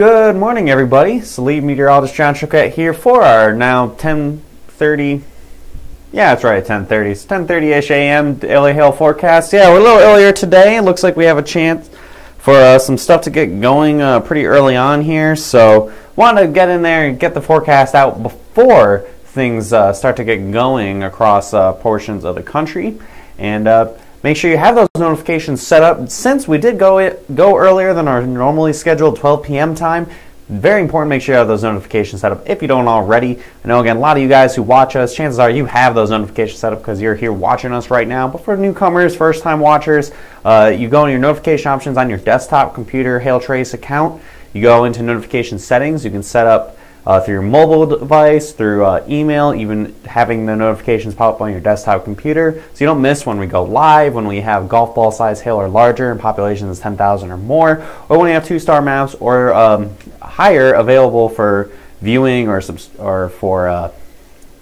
Good morning, everybody. It's the lead meteorologist John Choquette here for our now 10:30. Yeah, that's right, 10:30. It's 10:30-ish a.m. daily hail forecast. Yeah, we're a little earlier today. It looks like we have a chance for some stuff to get going pretty early on here. So, wanted to get in there and get the forecast out before things start to get going across portions of the country, and make sure you have those notifications set up. Since we did go earlier than our normally scheduled 12 p.m. time, very important to make sure you have those notifications set up if you don't already. I know, again, a lot of you guys who watch us, chances are you have those notifications set up because you're here watching us right now. But for newcomers, first-time watchers, you go in your notification options on your desktop computer Hail Trace account. You go into notification settings. You can set up through your mobile device, through email, even having the notifications pop up on your desktop computer, so you don't miss when we go live, when we have golf ball size hail or larger and population is 10,000 or more, or when we have 2-star maps or higher available for viewing or for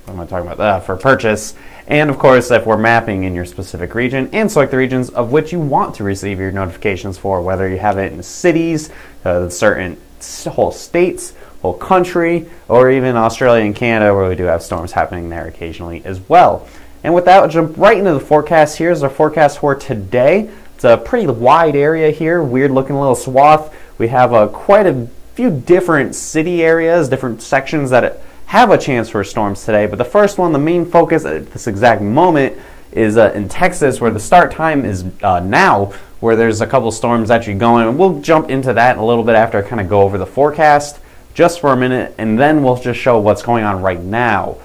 what am I talking about? For purchase. And of course, if we're mapping in your specific region, and select the regions of which you want to receive your notifications for, whether you have it in cities, certain whole states, whole country, or even Australia and Canada, where we do have storms happening there occasionally as well. And with that, we'll jump right into the forecast. Here's our forecast for today. It's a pretty wide area here, weird looking little swath. We have quite a few different city areas, different sections that have a chance for storms today. But the first one, the main focus at this exact moment, is in Texas, where the start time is now, where there's a couple storms actually going. And we'll jump into that in a little bit after I kind of go over the forecast just for a minute, and then we'll just show what's going on right now.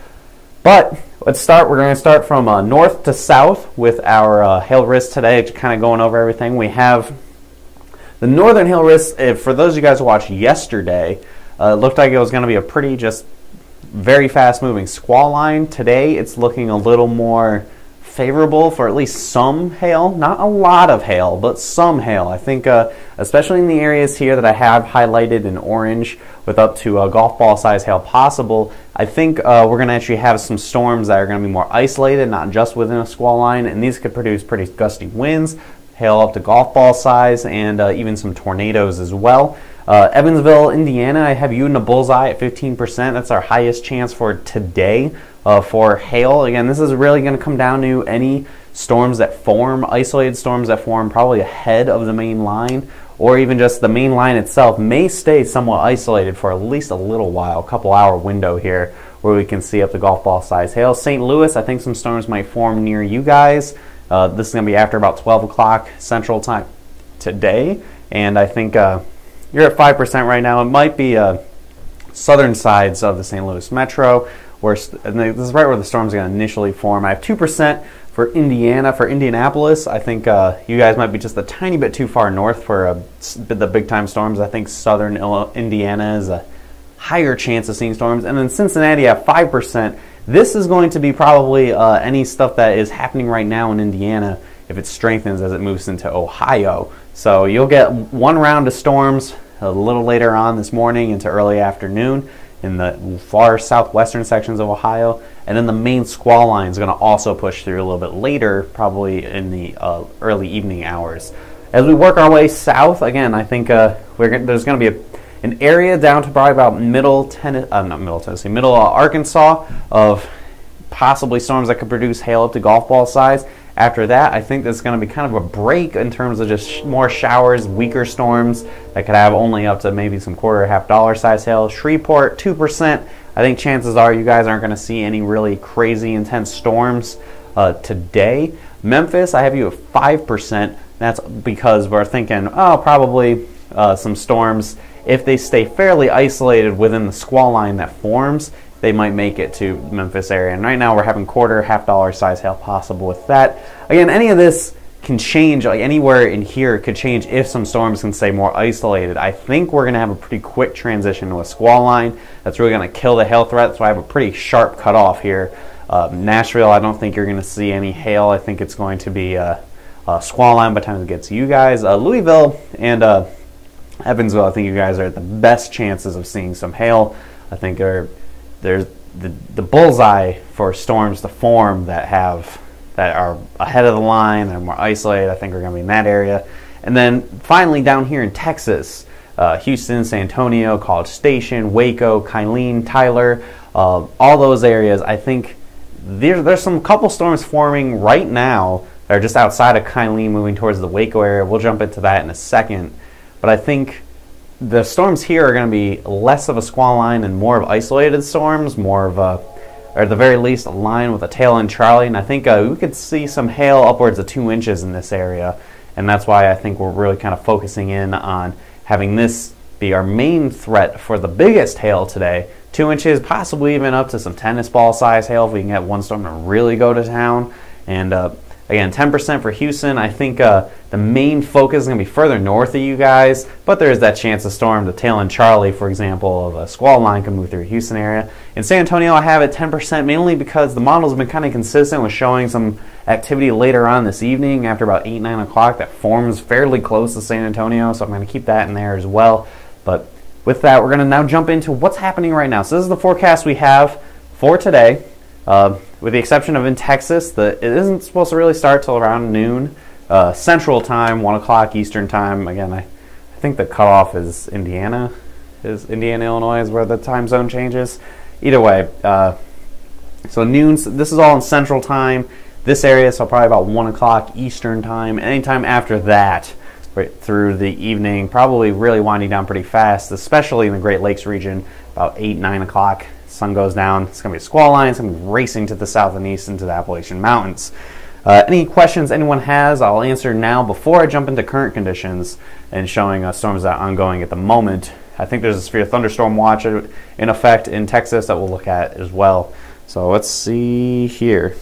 But let's start. We're going to start from north to south with our hail risk today, kind of going over everything. We have the northern hail risk. For those of you guys who watched yesterday, it looked like it was going to be a pretty just very fast moving squall line. Today it's looking a little more favorable for at least some hail. Not a lot of hail, but some hail. I think especially in the areas here that I have highlighted in orange with up to golf ball size hail possible, I think we're going to actually have some storms that are going to be more isolated, not just within a squall line, and these could produce pretty gusty winds, hail up to golf ball size, and even some tornadoes as well. Evansville, Indiana, I have you in the bullseye at 15%. That's our highest chance for today for hail. Again, this is really going to come down to any storms that form, isolated storms that form probably ahead of the main line, or even just the main line itself may stay somewhat isolated for at least a little while, a couple hour window here where we can see up the golf ball size hail. St. Louis, I think some storms might form near you guys. This is going to be after about 12 o'clock Central Time today, and I think you're at 5% right now. It might be southern sides of the St. Louis Metro, and this is right where the storms are going to initially form. I have 2% for Indiana. For Indianapolis, I think you guys might be just a tiny bit too far north for the big-time storms. I think southern Indiana is a higher chance of seeing storms. And then Cincinnati at 5%. This is going to be probably any stuff that is happening right now in Indiana if it strengthens as it moves into Ohio. So you'll get one round of storms a little later on this morning into early afternoon in the far southwestern sections of Ohio, and then the main squall line is going to also push through a little bit later, probably in the early evening hours. As we work our way south, again, I think there's going to be an area down to probably about middle Arkansas of possibly storms that could produce hail up to golf ball size. After that, I think there's going to be kind of a break in terms of just more showers, weaker storms that could have only up to maybe some quarter, half dollar size hail. Shreveport, 2%. I think chances are you guys aren't going to see any really crazy intense storms today. Memphis, I have you at 5%. That's because we're thinking, probably some storms. If they stay fairly isolated within the squall line that forms, they might make it to Memphis area. And right now we're having quarter, half dollar size hail possible with that. Again, any of this can change, like anywhere in here could change if some storms can stay more isolated. I think we're going to have a pretty quick transition to a squall line that's really going to kill the hail threat, so I have a pretty sharp cutoff here. Nashville, I don't think you're going to see any hail. I think it's going to be a squall line by the time it gets to you guys. Louisville and Evansville, I think you guys are at the best chances of seeing some hail. I think there's the bullseye for storms to form that are ahead of the line, that are more isolated. I think we're going to be in that area. And then finally down here in Texas, Houston, San Antonio, College Station, Waco, Kylene, Tyler, all those areas. I think there's some couple storms forming right now that are just outside of Kylene moving towards the Waco area. We'll jump into that in a second. But I think the storms here are going to be less of a squall line and more of isolated storms, more of a, or at the very least, a line with a tail end Charlie. And I think we could see some hail upwards of 2 inches in this area. And that's why I think we're really kind of focusing in on having this be our main threat for the biggest hail today. 2 inches, possibly even up to some tennis ball size hail if we can get one storm to really go to town. And again, 10% for Houston. I think the main focus is going to be further north of you guys, but there is that chance of storm, the tail end Charlie, for example, of a squall line can move through the Houston area. In San Antonio, I have it 10% mainly because the models have been kind of consistent with showing some activity later on this evening after about 8, 9 o'clock that forms fairly close to San Antonio, so I'm going to keep that in there as well. But with that, we're going to now jump into what's happening right now. So this is the forecast we have for today. With the exception of in Texas, it isn't supposed to really start till around noon Central Time, 1 o'clock Eastern Time. Again, I think the cutoff is Indiana, Illinois is where the time zone changes. Either way, so noon, this is all in Central Time. This area, so probably about 1 o'clock Eastern Time. Anytime after that, right through the evening, probably really winding down pretty fast, especially in the Great Lakes region, about 8, 9 o'clock. Sun goes down. It's going to be a squall line. It's going to be racing to the south and east into the Appalachian Mountains. Any questions anyone has, I'll answer now before I jump into current conditions and showing storms that are ongoing at the moment. I think there's a severe thunderstorm watch in effect in Texas that we'll look at as well. So let's see here.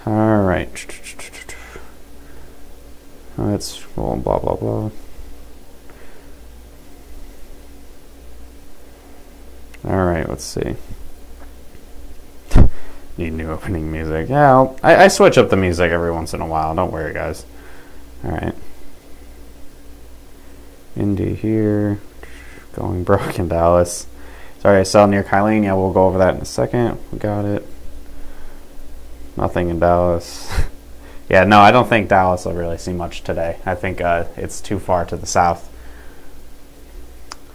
All right. Let's blah, blah, blah. Alright, let's see. Need new opening music. Yeah, I switch up the music every once in a while. Don't worry, guys. Alright. Indy here. Going broke in Dallas. Sorry, I saw near Kylene. Yeah, we'll go over that in a second. We got it. Nothing in Dallas. Yeah, no, I don't think Dallas will really see much today. I think it's too far to the south.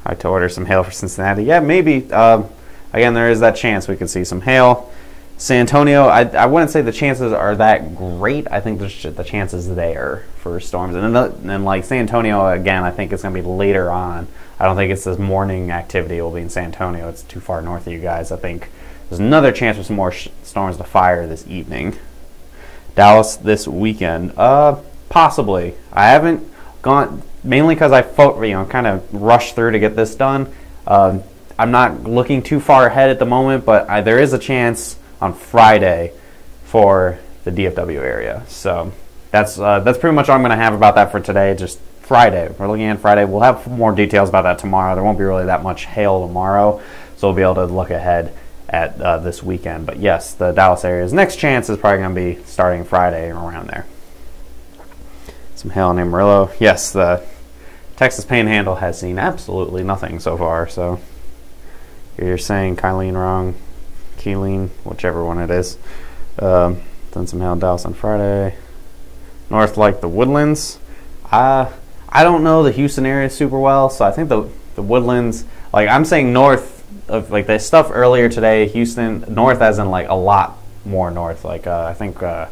I had to order some hail for Cincinnati. Yeah, maybe. Again, there is that chance we could see some hail. San Antonio, I wouldn't say the chances are that great. I think there's the chances there for storms. And then like San Antonio, again, I think it's going to be later on. I don't think it's this morning activity will be in San Antonio. It's too far north of you guys. I think there's another chance for some more storms to fire this evening. Dallas this weekend, possibly. I haven't gone... Mainly because I kind of rushed through to get this done. I'm not looking too far ahead at the moment, but there is a chance on Friday for the DFW area. So that's pretty much all I'm going to have about that for today. Just Friday. We're looking at Friday. We'll have more details about that tomorrow. There won't be really that much hail tomorrow, so we'll be able to look ahead at this weekend. But yes, the Dallas area's next chance is probably going to be starting Friday or around there. Some hail in Amarillo. Yes, the Texas Panhandle has seen absolutely nothing so far, so you're saying Kylene wrong, Keeleen, whichever one it is. Done some hail in Dallas on Friday. North like the Woodlands. I don't know the Houston area super well, so I think the Woodlands, like I'm saying north of like the stuff earlier today, Houston, north as in like a lot more north, like I think was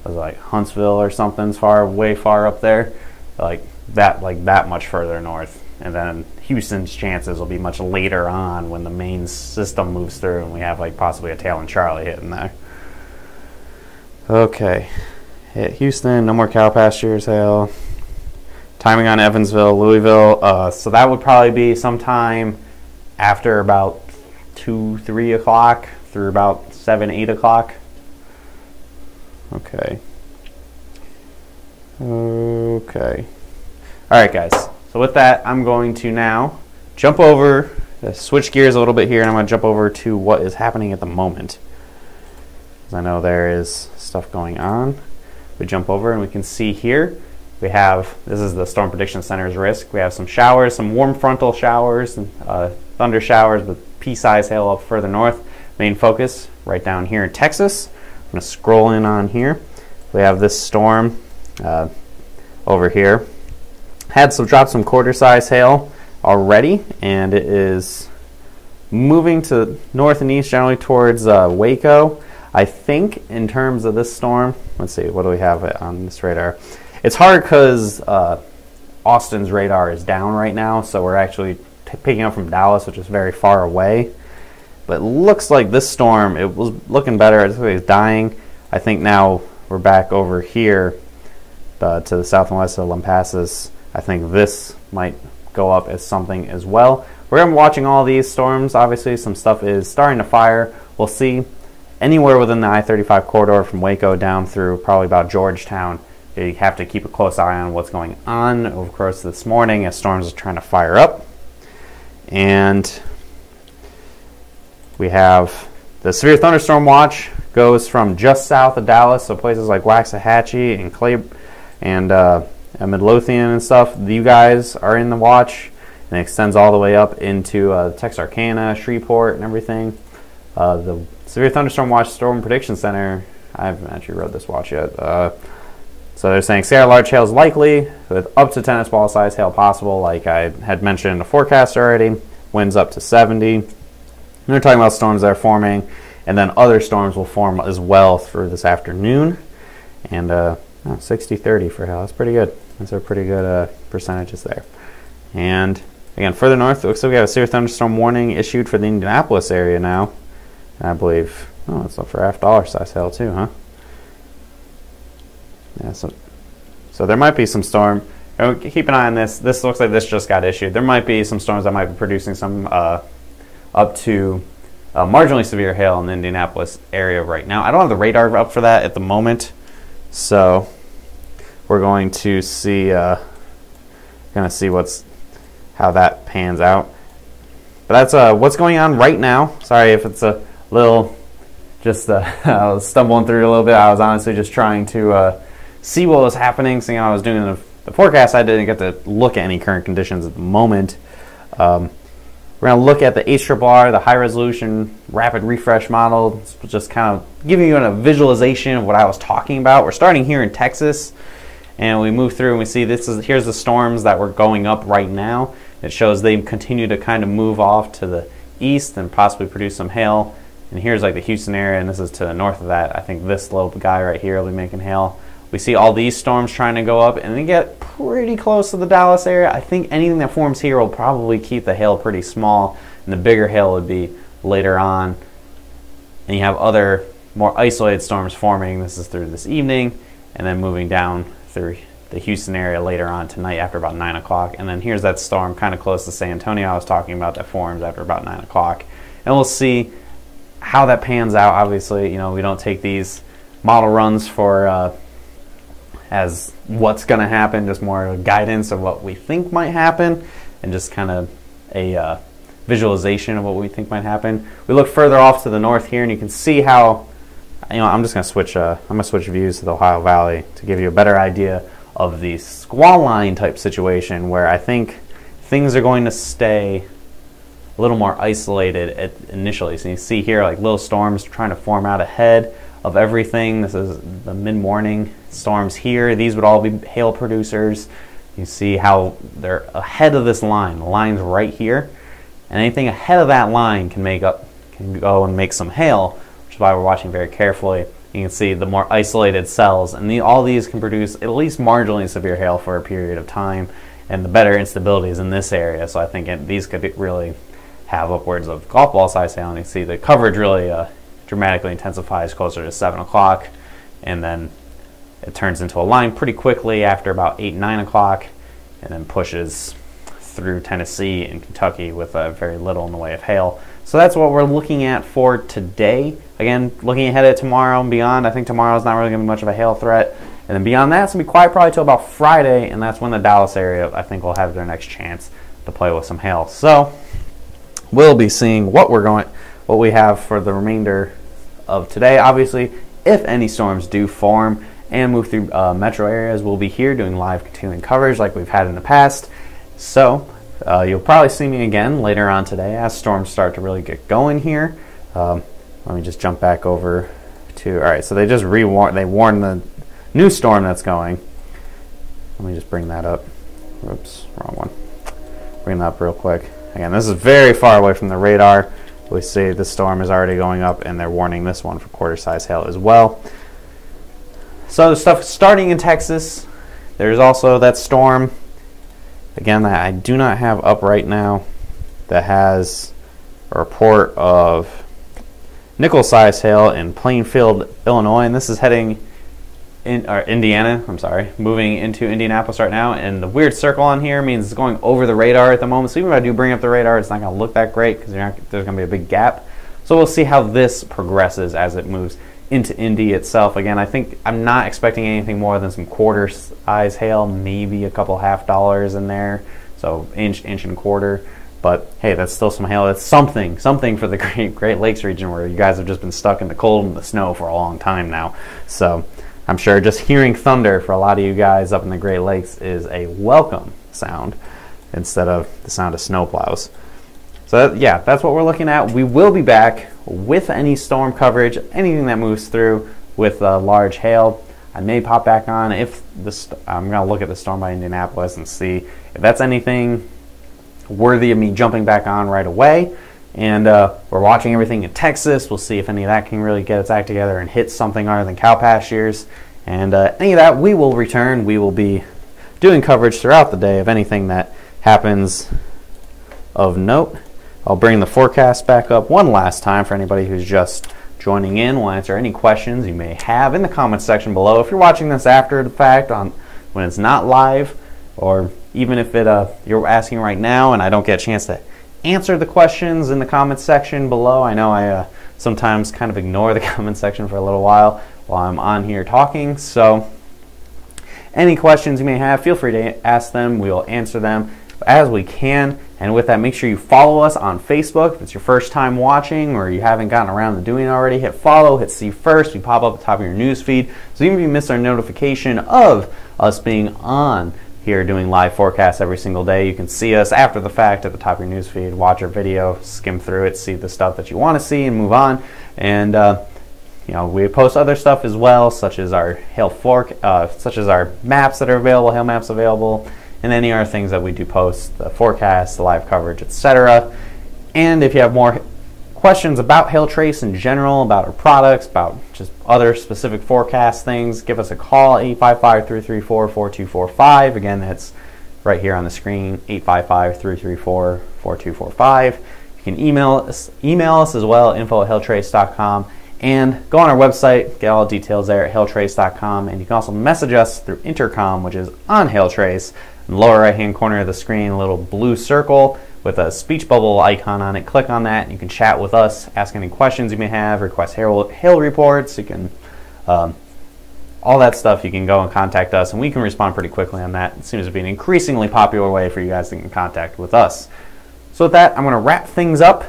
like Huntsville or something's way far up there, like that much further north. And then Houston's chances will be much later on when the main system moves through and we have like possibly a tail and Charlie hitting there. Okay, hit Houston, no more cow pastures hail. Timing on Evansville, Louisville, so that would probably be sometime after about 2, 3 o'clock through about 7, 8 o'clock. Okay. Alright guys, so with that I'm going to now jump over, switch gears a little bit here, and I'm going to jump over to what is happening at the moment. Because I know there is stuff going on. We jump over and we can see here, we have, this is the Storm Prediction Center's risk. We have some showers, some warm frontal showers, and thunder showers with pea-sized hail up further north. Main focus right down here in Texas. I'm going to scroll in on here. We have this storm over here dropped some quarter-size hail already, and it is moving to north and east, generally towards Waco. I think in terms of this storm, let's see, what do we have on this radar? It's hard because Austin's radar is down right now, so we're actually picking up from Dallas, which is very far away. But it looks like this storm, it was looking better. It was dying. I think now we're back over here to the south and west of Lampasas. I think this might go up as something as well. We're going to be watching all these storms. Obviously, some stuff is starting to fire. We'll see anywhere within the I-35 corridor from Waco down through probably about Georgetown. You have to keep a close eye on what's going on. Of course, this morning as storms are trying to fire up. And we have the severe thunderstorm watch goes from just south of Dallas, so places like Waxahachie and Clay and Midlothian and stuff. You guys are in the watch, and it extends all the way up into Texarkana, Shreveport, and everything. The severe thunderstorm watch storm prediction center. I haven't actually read this watch yet. So they're saying Sierra large hail is likely with up to tennis ball size hail possible, like I had mentioned in the forecast already. Winds up to 70. They're talking about storms that are forming, and then other storms will form as well through this afternoon. And 60-30 for hail. That's pretty good. Those are pretty good percentages there. And again, further north, it looks like we have a severe thunderstorm warning issued for the Indianapolis area now. And I believe, it's up for $1/2 size hail too, huh? Yeah, so there might be some storm. Keep an eye on this. This looks like this just got issued. There might be some storms that might be producing some up to marginally severe hail in the Indianapolis area right now. I don't have the radar up for that at the moment, so we're going to see how that pans out. But that's what's going on right now. Sorry if it's a little I was stumbling through a little bit. I was honestly just trying to see what was happening. Seeing how I was doing the forecast, I didn't get to look at any current conditions at the moment. We're going to look at the HRRR, the high resolution rapid refresh model, just kind of giving you a visualization of what I was talking about. We're starting here in Texas, and we move through and we see here's the storms that were going up right now. It shows they continue to kind of move off to the east and possibly produce some hail. And here's like the Houston area, and this is to the north of that. I think this little guy right here will be making hail. We see all these storms trying to go up, and they get pretty close to the Dallas area. I think anything that forms here will probably keep the hail pretty small, and the bigger hail would be later on. And you have other more isolated storms forming. This is through this evening, and then moving down through the Houston area later on tonight after about 9 o'clock. And then here's that storm kind of close to San Antonio I was talking about that forms after about 9 o'clock. And we'll see how that pans out. Obviously, we don't take these model runs for as what's going to happen, just more guidance of what we think might happen, and just kind of a visualization of what we think might happen. We look further off to the north here, and you can see how, I'm just going to switch. I'm going to switch views to the Ohio Valley to give you a better idea of the squall line type situation, where I think things are going to stay a little more isolated initially. So you see here like little storms trying to form out ahead of everything. This is the mid-morning storms here. These would all be hail producers. You see how they're ahead of this line. The line's right here, and anything ahead of that line can go and make some hail, which is why we're watching very carefully. You can see the more isolated cells, and all these can produce at least marginally severe hail for a period of time, and the better instability is in this area. So I think these could really have upwards of golf ball size hail, and you see the coverage really dramatically intensifies closer to 7 o'clock, and then it turns into a line pretty quickly after about 8-9 o'clock, and then pushes through Tennessee and Kentucky with very little in the way of hail. So that's what we're looking at for today. Again, looking ahead at tomorrow and beyond, I think tomorrow's not really going to be much of a hail threat. And then beyond that, it's going to be quiet probably till about Friday, and that's when the Dallas area, I think, will have their next chance to play with some hail. So we'll be seeing what we have for the remainder of today. Obviously, if any storms do form and move through metro areas, we'll be here doing live continuing coverage like we've had in the past. So you'll probably see me again later on today as storms start to really get going here. Let me just jump back over to, all right, so they just warned the new storm that's going. Let me just bring that up. Oops, wrong one. Bring that up real quick. Again, this is very far away from the radar. We see the storm is already going up, and they're warning this one for quarter-size hail as well. So the stuff starting in Texas. There's also that storm, again, that I do not have up right now, that has a report of nickel-size hail in Plainfield, Illinois, and this is heading in Indiana. I'm sorry, moving into Indianapolis right now. And the weird circle on here means it's going over the radar at the moment. So even if I do bring up the radar, it's not going to look that great because there's going to be a big gap. So we'll see how this progresses as it moves into Indy itself. Again, I think I'm not expecting anything more than some quarter-size hail, maybe a couple $half in there, so inch and quarter. But hey, that's still some hail. That's something for the Great Lakes region where you guys have just been stuck in the cold and the snow for a long time now. So I'm sure just hearing thunder for a lot of you guys up in the Great Lakes is a welcome sound instead of the sound of snowplows. So yeah, that's what we're looking at. We will be back with any storm coverage, anything that moves through with large hail. I may pop back on if I'm going to look at the storm by Indianapolis and see if that's anything worthy of me jumping back on right away. And we're watching everything in Texas. We'll see if any of that can really get its act together and hit something other than cow pastures. And any of that, we will return. We will be doing coverage throughout the day of anything that happens of note. I'll bring the forecast back up one last time for anybody who's just joining in. We'll answer any questions you may have in the comments section below. If you're watching this after the fact, when it's not live, or even if you're asking right now and I don't get a chance to answer the questions in the comments section below. I know I sometimes kind of ignore the comment section for a little while I'm on here talking. So any questions you may have, feel free to ask them. We will answer them as we can. And with that, make sure you follow us on Facebook. If it's your first time watching or you haven't gotten around to doing it already, hit follow, hit see first. We pop up at the top of your news feed. So even if you miss our notification of us being on here doing live forecasts every single day, you can see us after the fact at the top of your news feed, watch our video, skim through it, see the stuff that you want to see and move on. And we post other stuff as well, such as our such as our maps that are available, hail maps available, and any other things that we do post, the forecast, the live coverage, etc. And if you have more questions about Hail Trace in general, about our products, about just other specific forecast things, give us a call, 855-334-4245. Again, that's right here on the screen, 855-334-4245. You can email us as well, info@hailtrace.com, and go on our website, get all the details there at hailtrace.com. And you can also message us through Intercom, which is on Hail Trace. In the lower right-hand corner of the screen, a little blue circle with a speech bubble icon on it. Click on that and you can chat with us, ask any questions you may have, request hail reports. You can all that stuff. You can go and contact us and we can respond pretty quickly on that. It seems to be an increasingly popular way for you guys to get in contact with us. So with that, I'm going to wrap things up.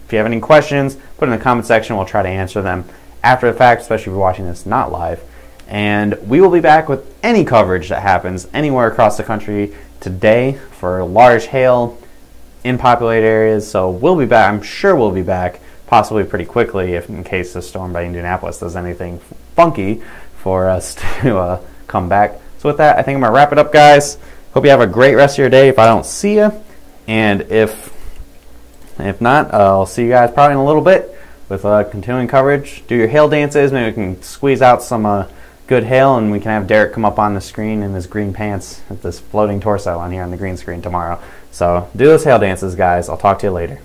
If you have any questions, put in the comment section. We'll try to answer them after the fact, especially if you're watching this not live. And we will be back with any coverage that happens anywhere across the country today for large hail in populated areas. So we'll be back. I'm sure we'll be back possibly pretty quickly if in case the storm by Indianapolis does anything funky for us to come back. So with that, I think I'm going to wrap it up, guys. Hope you have a great rest of your day if I don't see you. And if not, I'll see you guys probably in a little bit with continuing coverage. Do your hail dances. Maybe we can squeeze out some good hail and we can have Derek come up on the screen in his green pants with this floating torso on here on the green screen tomorrow. So do those hail dances, guys. I'll talk to you later.